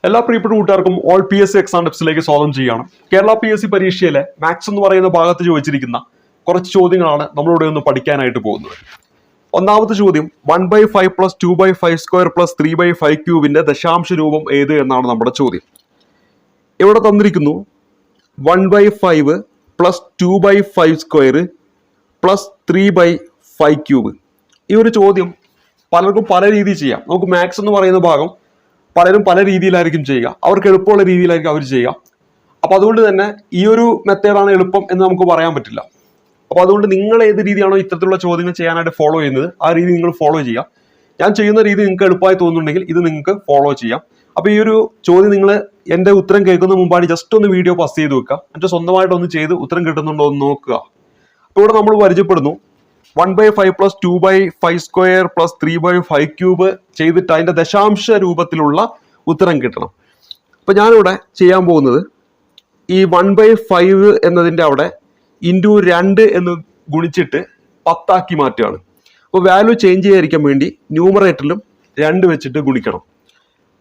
എല്ലാ പ്രിയപ്പെട്ട കൂട്ടുകാർക്കും ഓൾ PSC എക്സാം ടിപ്സിലേക്ക് സ്വാഗതം ചെയ്യാണ്. കേരള PSC പരീക്ഷയിലെ മാത്സ് എന്ന് പറയുന്ന ഭാഗത്ത് ചോദിച്ചിരിക്കുന്ന കുറച്ച് ചോദ്യങ്ങളാണ് നമ്മളിവിടെ ഒന്ന് പഠിക്കാനായിട്ട് പോകുന്നത്. ഒന്നാമത്തെ ചോദ്യം 1/5 + 2/5² + 3/5 ക്യൂബിന്റെ ദശാംശ രൂപം ഏത് എന്നാണ് നമ്മുടെ ചോദ്യം. ഇവിടെ തന്നിരിക്കുന്നു 1/5 + 2/5² + 3/5 ക്യൂബ്. ഈ ഒരു ചോദ്യം പലർക്കും പല രീതിയിൽ ചെയ്യാം. നമുക്ക് മാത്സ് എന്ന് പറയുന്ന ഭാഗം പലരും പല രീതിയിലായിരിക്കും ചെയ്യുക, അവർക്ക് എളുപ്പമുള്ള രീതിയിലായിരിക്കും അവർ ചെയ്യുക. അപ്പോൾ അതുകൊണ്ട് തന്നെ ഈ ഒരു മെത്തേഡാണ് എളുപ്പം എന്ന് നമുക്ക് പറയാൻ പറ്റില്ല. അപ്പോൾ അതുകൊണ്ട് നിങ്ങൾ ഏത് രീതിയാണോ ഇത്തരത്തിലുള്ള ചോദ്യങ്ങൾ ചെയ്യാനായിട്ട് ഫോളോ ചെയ്യുന്നത് ആ രീതി നിങ്ങൾ ഫോളോ ചെയ്യുക. ഞാൻ ചെയ്യുന്ന രീതി നിങ്ങൾക്ക് എളുപ്പമായി തോന്നുന്നുണ്ടെങ്കിൽ ഇത് നിങ്ങൾക്ക് ഫോളോ ചെയ്യാം. അപ്പോൾ ഈ ഒരു ചോദ്യം നിങ്ങൾ എൻ്റെ ഉത്തരം കേൾക്കുന്ന മുമ്പാണ് ജസ്റ്റ് ഒന്ന് വീഡിയോ പസ് ചെയ്ത് വെക്കുക, എന്നിട്ട് സ്വന്തമായിട്ടൊന്ന് ചെയ്ത് ഉത്തരം കിട്ടുന്നുണ്ടോ എന്ന് നോക്കുക. അപ്പോൾ ഇവിടെ നമ്മൾ പരിചയപ്പെടുന്നു 1/5 + 2/5² + 3/5 ക്യൂബ് ചെയ്തിട്ട് അതിന്റെ ദശാംശ രൂപത്തിലുള്ള ഉത്തരം കിട്ടണം. അപ്പൊ ഞാനിവിടെ ചെയ്യാൻ പോകുന്നത് ഈ 1/5 എന്നതിന്റെ അവിടെ ഇൻറ്റു 2 എന്ന് ഗുണിച്ചിട്ട് 10 ആക്കി മാറ്റുകയാണ്. അപ്പോൾ വാല്യൂ ചേഞ്ച് ചെയ്യാതിരിക്കാൻ വേണ്ടി ന്യൂമറേറ്ററിലും 2 വെച്ചിട്ട് ഗുണിക്കണം.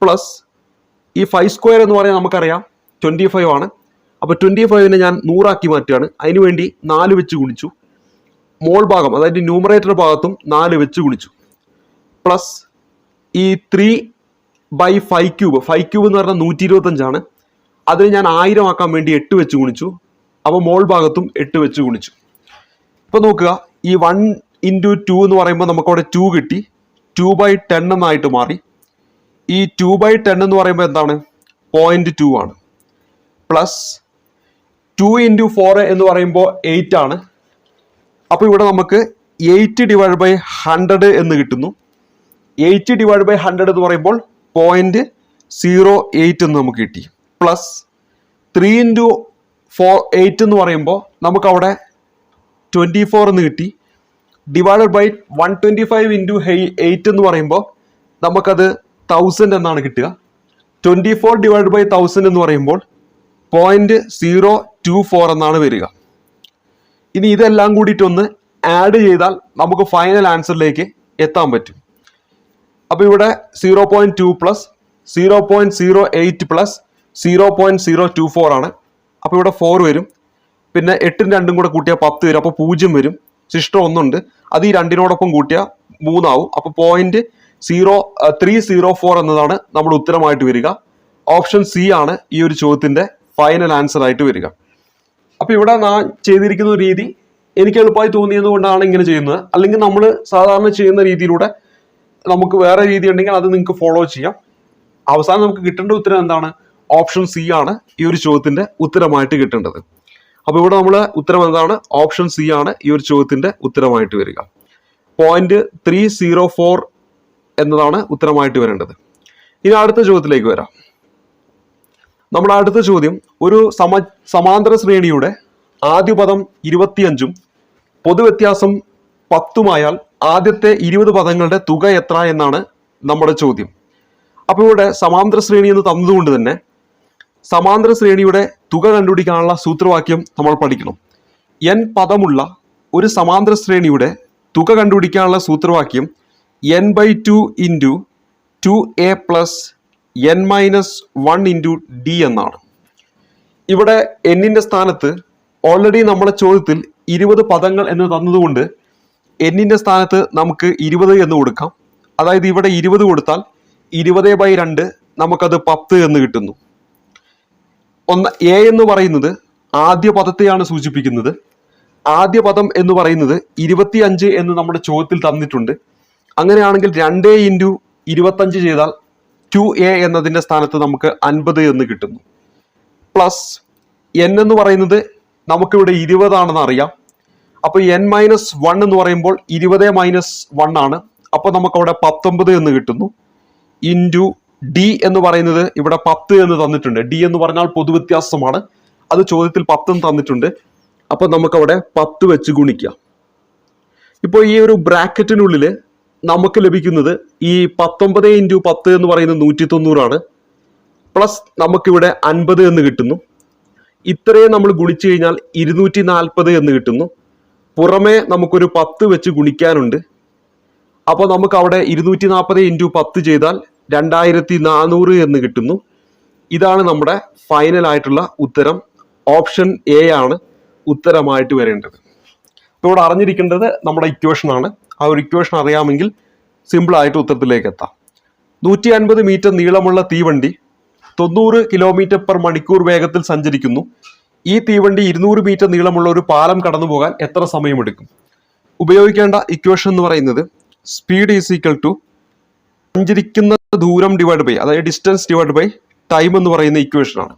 പ്ലസ് ഈ 5² എന്ന് പറയാൻ നമുക്കറിയാം 25 ആണ്. അപ്പോൾ 25നെ ഞാൻ 100 ആക്കി മാറ്റുകയാണ്. അതിനുവേണ്ടി 4 വെച്ച് ഗുണിച്ചു. മോൾ ഭാഗം അതായത് ന്യൂമറേറ്റർ ഭാഗത്തും 4 വെച്ച് ഗുണിച്ചു. പ്ലസ് ഈ 3/5 ക്യൂബ്, 5 ക്യൂബ് എന്ന് പറഞ്ഞാൽ 125 ആണ്. അതിന് ഞാൻ 1000 ആക്കാൻ വേണ്ടി 8 വെച്ച് ഗുണിച്ചു. അപ്പോൾ മോൾ ഭാഗത്തും 8 വെച്ച് ഗുണിച്ചു. ഇപ്പൊ നോക്കുക, ഈ 1 × 2 എന്ന് പറയുമ്പോൾ നമുക്കവിടെ 2 കിട്ടി. 2/10 എന്നായിട്ട് മാറി. ഈ 2/10 എന്ന് പറയുമ്പോൾ എന്താണ്? 0.2 ആണ്. പ്ലസ് 2 × 4 എന്ന് പറയുമ്പോൾ 8 ആണ്. അപ്പോൾ ഇവിടെ നമുക്ക് 8/100 എന്ന് കിട്ടുന്നു. 8/100 എന്ന് പറയുമ്പോൾ 0.08 എന്ന് നമുക്ക് കിട്ടി. പ്ലസ് 3 × 8 എന്ന് പറയുമ്പോൾ നമുക്കവിടെ 24 എന്ന് കിട്ടി. ഡിവൈഡഡ് ബൈ 125 × 8 എന്ന് പറയുമ്പോൾ നമുക്കത് 1000 എന്നാണ് കിട്ടുക. 24 / 1000 എന്ന് പറയുമ്പോൾ 0.024 എന്നാണ് വരിക. ഇനി ഇതെല്ലാം കൂടിയിട്ടൊന്ന് ആഡ് ചെയ്താൽ നമുക്ക് ഫൈനൽ ആൻസറിലേക്ക് എത്താൻ പറ്റും. അപ്പോൾ ഇവിടെ 0.2 + 0.08 + 0.024 ആണ്. അപ്പോൾ ഇവിടെ 4 വരും. പിന്നെ 8ഉം 2ഉം കൂടെ കൂട്ടിയാൽ 10 വരും. അപ്പോൾ 0 വരും. ശിഷ്ടം 1 ഉണ്ട്, അത് ഈ 2നോടൊപ്പം കൂട്ടിയാൽ 3 ആവും. അപ്പോൾ 0.0304 എന്നതാണ് നമ്മുടെ ഉത്തരമായിട്ട് വരിക. ഓപ്ഷൻ സി ആണ് ഈ ഒരു ചോദ്യത്തിന്റെ ഫൈനൽ ആൻസർ ആയിട്ട് വരിക. അപ്പൊ ഇവിടെ ഞാൻ ചെയ്തിരിക്കുന്ന രീതി എനിക്ക് എളുപ്പമായി തോന്നിയത് കൊണ്ടാണ് ഇങ്ങനെ ചെയ്യുന്നത്. അല്ലെങ്കിൽ നമ്മൾ സാധാരണ ചെയ്യുന്ന രീതിയിലൂടെ നമുക്ക് വേറെ രീതി ഉണ്ടെങ്കിൽ അത് നിങ്ങൾക്ക് ഫോളോ ചെയ്യാം. അവസാനം നമുക്ക് കിട്ടേണ്ട ഉത്തരം എന്താണ്? ഓപ്ഷൻ സി ആണ് ഈ ഒരു ചോദ്യത്തിന്റെ ഉത്തരമായിട്ട് കിട്ടേണ്ടത്. അപ്പൊ ഇവിടെ നമ്മൾ ഉത്തരം എന്താണ്? ഓപ്ഷൻ സി ആണ് ഈ ഒരു ചോദ്യത്തിന്റെ ഉത്തരമായിട്ട് വരിക. 0.304 എന്നതാണ് ഉത്തരമായിട്ട് വരേണ്ടത്. ഇനി അടുത്ത ചോദ്യത്തിലേക്ക് വരാം. നമ്മുടെ അടുത്ത ചോദ്യം ഒരു സമാന്തര ശ്രേണിയുടെ ആദ്യ പദം 25ഉം പൊതുവ്യത്യാസം 10ഉമായാൽ ആദ്യത്തെ 20 പദങ്ങളുടെ തുക എത്ര എന്നാണ് നമ്മുടെ ചോദ്യം. അപ്പോൾ ഇവിടെ സമാന്തര ശ്രേണി എന്ന് തന്നതുകൊണ്ട് തന്നെ സമാന്തര ശ്രേണിയുടെ തുക കണ്ടുപിടിക്കാനുള്ള സൂത്രവാക്യം നമ്മൾ പഠിക്കണം. n പദമുള്ള ഒരു സമാന്തര ശ്രേണിയുടെ തുക കണ്ടുപിടിക്കാനുള്ള സൂത്രവാക്യം n/2 × 2a + n-1 × d എന്നാണ്. ഇവിടെ എന്നിന്റെ സ്ഥാനത്ത് ഓൾറെഡി നമ്മുടെ ചോദ്യത്തിൽ 20 പദങ്ങൾ എന്ന് തന്നതുകൊണ്ട് എന്നിന്റെ സ്ഥാനത്ത് നമുക്ക് 20 എന്ന് കൊടുക്കാം. അതായത് ഇവിടെ 20 കൊടുത്താൽ 20/2 നമുക്കത് 10 എന്ന് കിട്ടുന്നു. a എന്ന് പറയുന്നത് ആദ്യ പദത്തെയാണ് സൂചിപ്പിക്കുന്നത്. ആദ്യ പദം എന്ന് പറയുന്നത് 25 എന്ന് നമ്മുടെ ചോദ്യത്തിൽ തന്നിട്ടുണ്ട്. അങ്ങനെയാണെങ്കിൽ 2 × 25 ചെയ്താൽ 2a എന്നതിന്റെ സ്ഥാനത്ത് നമുക്ക് 50 എന്ന് കിട്ടുന്നു. പ്ലസ് n എന്ന് പറയുന്നത് നമുക്കിവിടെ 20 ആണെന്ന് അറിയാം. അപ്പോൾ n-1 എന്ന് പറയുമ്പോൾ 20 - 1 ആണ്. അപ്പോൾ നമുക്കവിടെ 19 എന്ന് കിട്ടുന്നു. ഇൻറ്റു d എന്ന് പറയുന്നത് ഇവിടെ 10 എന്ന് തന്നിട്ടുണ്ട്. d എന്ന് പറഞ്ഞാൽ പൊതുവ്യത്യാസമാണ്, അത് ചോദ്യത്തിൽ 10 തന്നിട്ടുണ്ട്. അപ്പോൾ നമുക്കവിടെ 10 വെച്ച് ഗുണിക്കാം. ഇപ്പോൾ ഈ ഒരു ബ്രാക്കറ്റിനുള്ളിൽ നമുക്ക് ലഭിക്കുന്നത് ഈ 19 × 10 എന്ന് പറയുന്നത് 190 ആണ്. പ്ലസ് നമുക്കിവിടെ 50 എന്ന് കിട്ടുന്നു. ഇത്രയും നമ്മൾ ഗുണിച്ചു കഴിഞ്ഞാൽ 240 എന്ന് കിട്ടുന്നു. പുറമെ നമുക്കൊരു 10 വെച്ച് ഗുണിക്കാനുണ്ട്. അപ്പോൾ നമുക്ക് അവിടെ 240 × 10 ചെയ്താൽ 2400 എന്ന് കിട്ടുന്നു. ഇതാണ് നമ്മുടെ ഫൈനൽ ആയിട്ടുള്ള ഉത്തരം. ഓപ്ഷൻ എ ആണ് ഉത്തരമായിട്ട് വരേണ്ടത്. ഇപ്പോൾ ഇവിടെ അറിഞ്ഞിരിക്കേണ്ടത് നമ്മുടെ ഇക്വേഷൻ ആണ്. ആ ഒരു ഇക്വേഷൻ അറിയാമെങ്കിൽ സിമ്പിൾ ആയിട്ട് ഉത്തരത്തിലേക്ക് എത്താം. 150 മീറ്റർ നീളമുള്ള തീവണ്ടി 90 കിലോമീറ്റർ പെർ മണിക്കൂർ വേഗത്തിൽ സഞ്ചരിക്കുന്നു. ഈ തീവണ്ടി 200 മീറ്റർ നീളമുള്ള ഒരു പാലം കടന്നു പോകാൻ എത്ര സമയമെടുക്കും? ഉപയോഗിക്കേണ്ട ഇക്വേഷൻ എന്ന് പറയുന്നത് സ്പീഡ് ഈസ് ഈക്വൽ ടു സഞ്ചരിക്കുന്ന ദൂരം ഡിവൈഡ് ബൈ, അതായത് ഡിസ്റ്റൻസ് ഡിവൈഡ് ബൈ ടൈം എന്ന് പറയുന്ന ഇക്വേഷൻ ആണ്.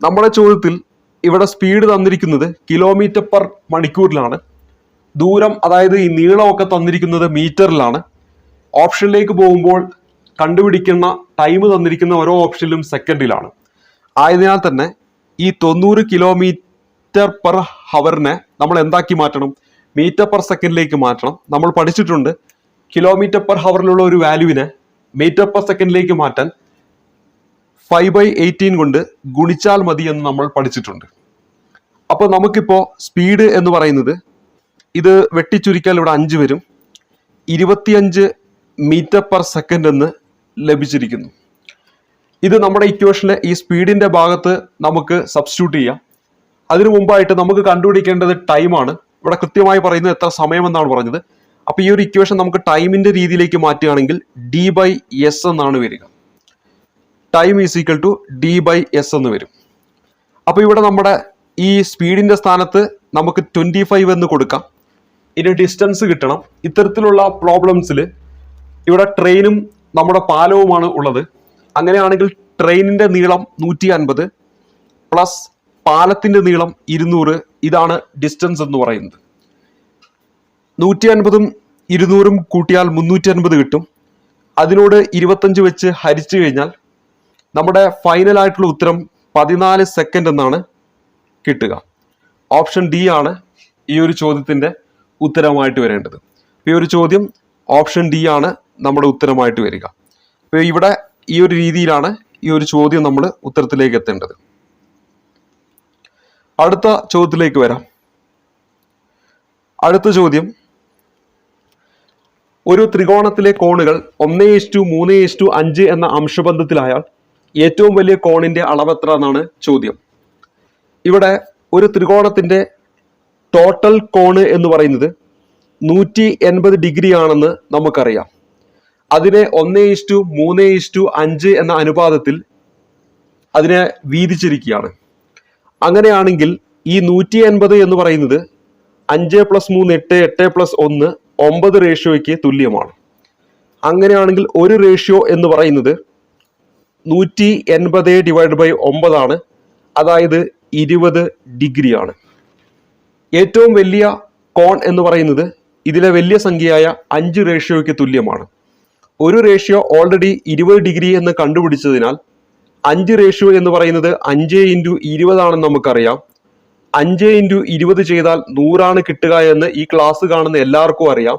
നമ്മുടെ ചോദ്യത്തിൽ ഇവിടെ സ്പീഡ് തന്നിരിക്കുന്നത് കിലോമീറ്റർ പെർ മണിക്കൂറിലാണ്. ദൂരം, അതായത് ഈ നീളമൊക്കെ തന്നിരിക്കുന്നത് മീറ്ററിലാണ്. ഓപ്ഷനിലേക്ക് പോകുമ്പോൾ കണ്ടുപിടിക്കുന്ന ടൈം തന്നിരിക്കുന്ന ഓരോ ഓപ്ഷനിലും സെക്കൻഡിലാണ്. ആയതിനാൽ തന്നെ ഈ 90 കിലോമീറ്റർ പെർ ഹവറിനെ നമ്മൾ എന്താക്കി മാറ്റണം? മീറ്റർ പെർ സെക്കൻഡിലേക്ക് മാറ്റണം. നമ്മൾ പഠിച്ചിട്ടുണ്ട് കിലോമീറ്റർ പെർ ഹവറിലുള്ള ഒരു വാല്യൂവിനെ മീറ്റർ പെർ സെക്കൻഡിലേക്ക് മാറ്റാൻ 5/18 കൊണ്ട് ഗുണിച്ചാൽ മതി എന്ന് നമ്മൾ പഠിച്ചിട്ടുണ്ട്. അപ്പോൾ നമുക്കിപ്പോൾ സ്പീഡ് എന്ന് പറയുന്നത്, ഇത് വെട്ടിച്ചുരുക്കിയാൽ ഇവിടെ 5 വരും, 25 മീറ്റർ പെർ സെക്കൻഡ് എന്ന് ലഭിച്ചിരിക്കുന്നു. ഇത് നമ്മുടെ ഇക്വേഷനിലെ ഈ സ്പീഡിന്റെ ഭാഗത്ത് നമുക്ക് സബ്സ്റ്റിറ്റ്യൂട്ട് ചെയ്യാം. അതിനു മുമ്പായിട്ട് നമുക്ക് കണ്ടുപിടിക്കേണ്ടത് ടൈമാണ്. ഇവിടെ കൃത്യമായി പറയുന്നത് എത്ര സമയം എന്നാണ് പറഞ്ഞത്. അപ്പൊ ഈ ഒരു ഇക്വേഷൻ നമുക്ക് ടൈമിന്റെ രീതിയിലേക്ക് മാറ്റുകയാണെങ്കിൽ d/s എന്നാണ് വരിക. Time is equal to d/s എന്ന് വരും. അപ്പൊ ഇവിടെ നമ്മുടെ ഈ സ്പീഡിന്റെ സ്ഥാനത്ത് നമുക്ക് 25 എന്ന് കൊടുക്കാം. ഇനി ഡിസ്റ്റൻസ് കിട്ടണം. ഇത്തരത്തിലുള്ള പ്രോബ്ലംസിൽ ഇവിടെ ട്രെയിനും നമ്മുടെ പാലവുമാണ് ഉള്ളത്. അങ്ങനെയാണെങ്കിൽ ട്രെയിനിന്റെ നീളം 150 പ്ലസ് പാലത്തിന്റെ നീളം 200, ഇതാണ് ഡിസ്റ്റൻസ് എന്ന് പറയുന്നത്. 150ഉം 200ഉം കൂട്ടിയാൽ 350 കിട്ടും. അതിനോട് 25 വെച്ച് ഹരിച്ചു കഴിഞ്ഞാൽ നമ്മുടെ ഫൈനൽ ആയിട്ടുള്ള ഉത്തരം 14 സെക്കൻഡ് എന്നാണ് കിട്ടുക. ഓപ്ഷൻ ഡി ആണ് ഈ ഒരു ചോദ്യത്തിന്റെ ഉത്തരമായിട്ട് വരേണ്ടത്. ഈ ഒരു ചോദ്യം ഓപ്ഷൻ ഡി ആണ് നമ്മുടെ ഉത്തരമായിട്ട് വരിക. അപ്പോൾ ഇവിടെ ഈ ഒരു രീതിയിലാണ് ഈ ഒരു ചോദ്യം നമ്മൾ ഉത്തരത്തിലേക്ക് എത്തേണ്ടത്. അടുത്ത ചോദ്യത്തിലേക്ക് വരാം. അടുത്ത ചോദ്യം, ഒരു ത്രികോണത്തിലെ കോണുകൾ 1:3:5 എന്ന അംശബന്ധത്തിലായാൽ ഏറ്റവും വലിയ കോണിന്റെ അളവ് എത്ര എന്നാണ് ചോദ്യം. ഇവിടെ ഒരു ത്രികോണത്തിന്റെ ടോട്ടൽ കോണ് എന്ന് പറയുന്നത് 180 ഡിഗ്രി ആണെന്ന് നമുക്കറിയാം. അതിനെ 1:3:5 എന്ന അനുപാതത്തിൽ അതിനെ വീതിച്ചിരിക്കുകയാണ്. അങ്ങനെയാണെങ്കിൽ ഈ 180 എന്ന് പറയുന്നത് 5+3 8, 8+1 9 റേഷ്യോയ്ക്ക് തുല്യമാണ്. അങ്ങനെയാണെങ്കിൽ ഒരു റേഷ്യോ എന്ന് പറയുന്നത് 180/9 ആണ്, അതായത് 20 ഡിഗ്രിയാണ്. ഏറ്റവും വലിയ കോൺ എന്ന് പറയുന്നത് ഇതിലെ വലിയ സംഖ്യയായ 5 റേഷ്യോയ്ക്ക് തുല്യമാണ്. ഒരു റേഷ്യോ ഓൾറെഡി 20 ഡിഗ്രി എന്ന് കണ്ടുപിടിച്ചതിനാൽ 5 റേഷ്യോ എന്ന് പറയുന്നത് 5x20 ആണെന്ന് നമുക്കറിയാം. 5x20 ചെയ്താൽ 100 കിട്ടുക എന്ന് ഈ ക്ലാസ് കാണുന്ന എല്ലാവർക്കും അറിയാം.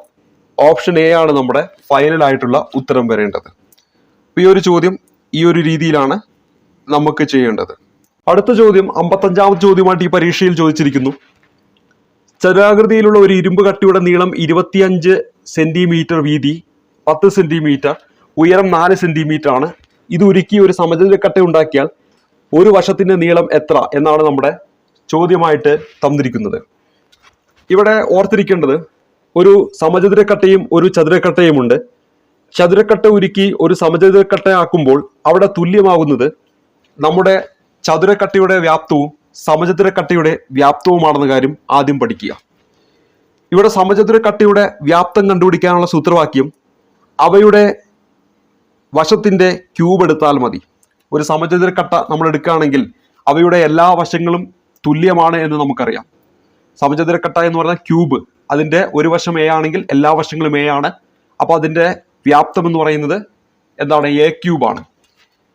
ഓപ്ഷൻ എ ആണ് നമ്മുടെ ഫൈനൽ ആയിട്ടുള്ള ഉത്തരം വരേണ്ടത്. ഈ ഒരു ചോദ്യം ഈ ഒരു രീതിയിലാണ് നമുക്ക് ചെയ്യേണ്ടത്. അടുത്ത ചോദ്യം 55ാമത്തെ ചോദ്യമായിട്ട് ഈ പരീക്ഷയിൽ ചോദിച്ചിരിക്കുന്നു. ചതുരാകൃതിയിലുള്ള ഒരു ഇരുമ്പ് കട്ടിയുടെ നീളം 25 സെന്റിമീറ്റർ, വീതി 10 സെന്റിമീറ്റർ, ഉയരം 4 സെന്റിമീറ്റർ ആണ്. ഇത് ഉരുക്കി ഒരു സമചതുരക്കട്ട ഉണ്ടാക്കിയാൽ ഒരു വശത്തിന്റെ നീളം എത്ര എന്നാണ് നമ്മുടെ ചോദ്യമായിട്ട് തന്നിരിക്കുന്നത്. ഇവിടെ ഓർത്തിരിക്കേണ്ടത് ഒരു സമചതുരക്കട്ടയും ഒരു ചതുരക്കട്ടയും ഉണ്ട്. ചതുരക്കട്ട ഉരുക്കി ഒരു സമചതുരക്കട്ട ആക്കുമ്പോൾ അവിടെ തുല്യമാകുന്നത് നമ്മുടെ ചതുരക്കട്ടയുടെ വ്യാപ്തവും സമചതുരക്കട്ടയുടെ വ്യാപ്തവുമാണെന്ന കാര്യം ആദ്യം പഠിക്കുക. ഇവിടെ സമചതുരക്കട്ടയുടെ വ്യാപ്തം കണ്ടുപിടിക്കാനുള്ള സൂത്രവാക്യം അവയുടെ വശത്തിന്റെ ക്യൂബ് എടുത്താൽ മതി. ഒരു സമചതുരക്കട്ട നമ്മൾ എടുക്കുകയാണെങ്കിൽ അവയുടെ എല്ലാ വശങ്ങളും തുല്യമാണ് എന്ന് നമുക്കറിയാം. സമചതുരക്കട്ട എന്ന് പറഞ്ഞാൽ ക്യൂബ്, അതിന്റെ ഒരു വശം എ ആണെങ്കിൽ എല്ലാ വശങ്ങളും എ ആണ്. അപ്പൊ അതിന്റെ വ്യാപ്തം എന്ന് പറയുന്നത് എന്താണ്? എ ക്യൂബ് ആണ്.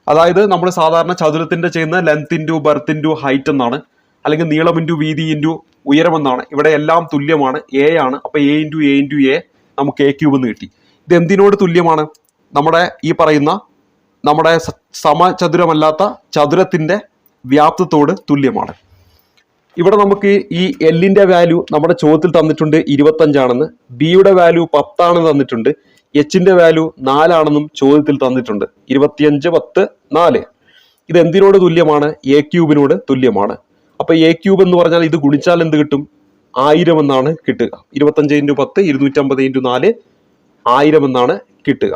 അതായത് നമ്മൾ സാധാരണ ചതുരത്തിന്റെ ചെയ്യുന്ന length into birth into height എന്നാണ്, അല്ലെങ്കിൽ നീളം ഇൻറ്റു വീതി ഇൻറ്റു ഉയരം എന്നാണ്. ഇവിടെ എല്ലാം തുല്യമാണ്, എ ആണ്. അപ്പൊ എ ഇൻറ്റു എ നമുക്ക് എ ക്യൂബ് എന്ന് കിട്ടി. ഇത് എന്തിനോട് തുല്യമാണ്? നമ്മുടെ ഈ പറയുന്ന നമ്മുടെ സമചതുരമല്ലാത്ത ചതുരത്തിന്റെ വ്യാപ്തത്തോട് തുല്യമാണ്. ഇവിടെ നമുക്ക് ഈ എല്ലിന്റെ വാല്യൂ നമ്മുടെ ചോദ്യത്തിൽ തന്നിട്ടുണ്ട് 25 ആണെന്ന്, ബിയുടെ വാല്യൂ 10 ആണെന്ന് തന്നിട്ടുണ്ട്, എച്ചിന്റെ വാല്യൂ 4 ആണെന്നും ചോദ്യത്തിൽ തന്നിട്ടുണ്ട്. 25, 10, 4. ഇത് എന്തിനോട് തുല്യമാണ്? എ ക്യൂബിനോട് തുല്യമാണ്. അപ്പൊ എ ക്യൂബ് എന്ന് പറഞ്ഞാൽ ഇത് ഗുണിച്ചാൽ എന്ത് കിട്ടും? 1000 എന്നാണ് കിട്ടുക. 25 × 10 250 × 4 1000 എന്നാണ് കിട്ടുക.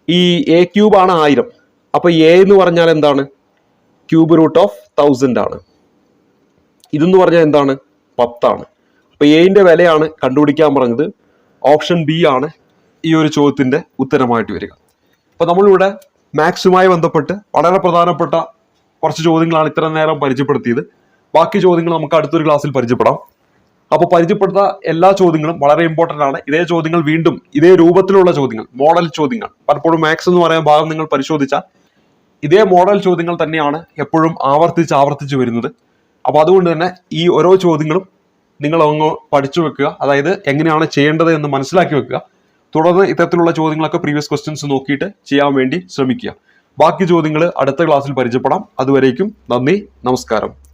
ഈ എ ക്യൂബ് ആണ് 1000. അപ്പൊ എ എന്ന് പറഞ്ഞാൽ എന്താണ്? ക്യൂബ് റൂട്ട് ഓഫ് 1000 ആണ്. ഇതെന്ന് പറഞ്ഞാൽ എന്താണ്? 10 ആണ്. അപ്പൊ എന്റെ വിലയാണ് കണ്ടുപിടിക്കാൻ പറഞ്ഞത്. ഓപ്ഷൻ ബി ആണ് ഈ ഒരു ചോദ്യത്തിന്റെ ഉത്തരമായിട്ട് വരിക. അപ്പൊ നമ്മളിവിടെ മാത്സുമായി ബന്ധപ്പെട്ട് വളരെ പ്രധാനപ്പെട്ട കുറച്ച് ചോദ്യങ്ങളാണ് ഇത്ര നേരം പരിചയപ്പെടുത്തിയത്. ബാക്കി ചോദ്യങ്ങൾ നമുക്ക് അടുത്തൊരു ക്ലാസ്സിൽ പരിചയപ്പെടാം. അപ്പോൾ പരിചയപ്പെടുത്ത എല്ലാ ചോദ്യങ്ങളും വളരെ ഇമ്പോർട്ടന്റ് ആണ്. ഇതേ ചോദ്യങ്ങൾ വീണ്ടും ഇതേ രൂപത്തിലുള്ള ചോദ്യങ്ങൾ, മോഡൽ ചോദ്യങ്ങൾ, പലപ്പോഴും മാത്സ് എന്ന് പറയുന്ന ഭാഗം നിങ്ങൾ പരിശോധിച്ചാൽ ഇതേ മോഡൽ ചോദ്യങ്ങൾ തന്നെയാണ് എപ്പോഴും ആവർത്തിച്ച് വരുന്നത്. അപ്പോൾ അതുകൊണ്ട് തന്നെ ഈ ഓരോ ചോദ്യങ്ങളും നിങ്ങൾ അങ്ങ് പഠിച്ചു വെക്കുക. അതായത് എങ്ങനെയാണ് ചെയ്യേണ്ടത് എന്ന് മനസ്സിലാക്കി വെക്കുക. തുടർന്ന് ഇത്തരത്തിലുള്ള ചോദ്യങ്ങളൊക്കെ പ്രീവിയസ് ക്വസ്റ്റ്യൻസ് നോക്കിയിട്ട് ചെയ്യാൻ വേണ്ടി ശ്രമിക്കുക. ബാക്കി ചോദ്യങ്ങൾ അടുത്ത ക്ലാസ്സിൽ പരിചയപ്പെടാം. അതുവരേക്കും നന്ദി, നമസ്കാരം.